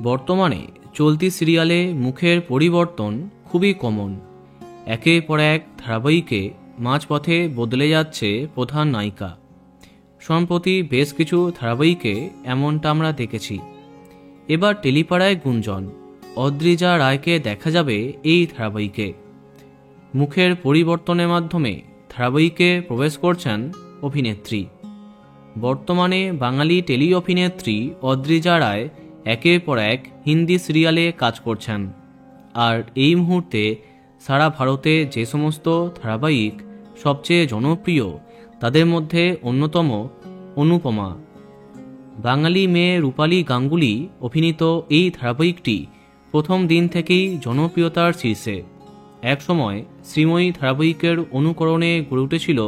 বর্তমানে চলতি সিরিয়ালে মুখের পরিবর্তন খুবই কমন। একের পর এক ধারাবাহিকে মাঝপথে বদলে যাচ্ছে প্রধান নায়িকা। সম্প্রতি বেশ কিছু ধারাবাহিকে এমনটা আমরা দেখেছি। এবার টেলিপাড়ায় গুঞ্জন, অদ্রিজা রায়কে দেখা যাবে এই ধারাবাহিকে। মুখের পরিবর্তনের মাধ্যমে ধারাবাহিকে প্রবেশ করছেন অভিনেত্রী। বর্তমানে বাঙালি টেলি অভিনেত্রী অদ্রিজা রায় একের পর এক হিন্দি সিরিয়ালে কাজ করছেন। আর এই মুহূর্তে সারা ভারতে যে সমস্ত ধারাবাহিক সবচেয়ে জনপ্রিয় তাদের মধ্যে অন্যতম অনুপমা। বাঙালি মেয়ে রূপালী গাঙ্গুলি অভিনীত এই ধারাবাহিকটি প্রথম দিন থেকেই জনপ্রিয়তার শীর্ষে। একসময় শ্রীময়ী ধারাবাহিকের অনুকরণে গড়ে উঠেছিল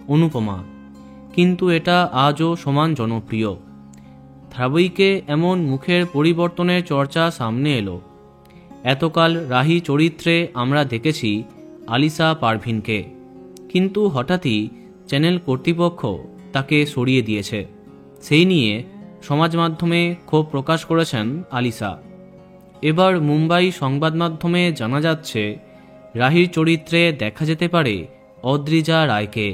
অনুপমা, কিন্তু এটা আজও সমান জনপ্রিয়। ধারাবাহিকে এমন মুখের পরিবর্তনের চর্চা সামনে এলো। এতকাল রাহি চরিত্রে আমরা দেখেছি আলিশা পারভিনকে, কিন্তু হঠাৎই চ্যানেল কর্তৃপক্ষ তাকে সরিয়ে দিয়েছে। সেই নিয়ে সমাজ মাধ্যমে ক্ষোভ প্রকাশ করেছেন আলিশা। এবার মুম্বাই সংবাদ মাধ্যমে জানা যাচ্ছে রাহির চরিত্রে দেখা যেতে পারে অদ্রিজা রায়কে।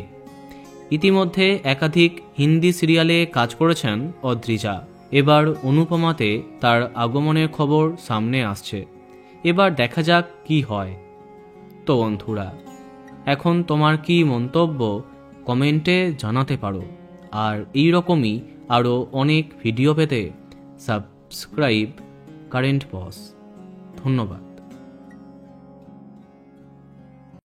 ইতিমধ্যে একাধিক হিন্দি সিরিয়ালে কাজ করেছেন অদ্রিজা। এবার অনুপমাতে তার আগমনের খবর সামনে আসছে। এবার দেখা যাক কি হয়। তো বন্ধুরা, এখন তোমার কি মন্তব্য কমেন্টে জানাতে পারো। আর এই রকমই আরও অনেক ভিডিও পেতে সাবস্ক্রাইব কারেন্ট বস। ধন্যবাদ।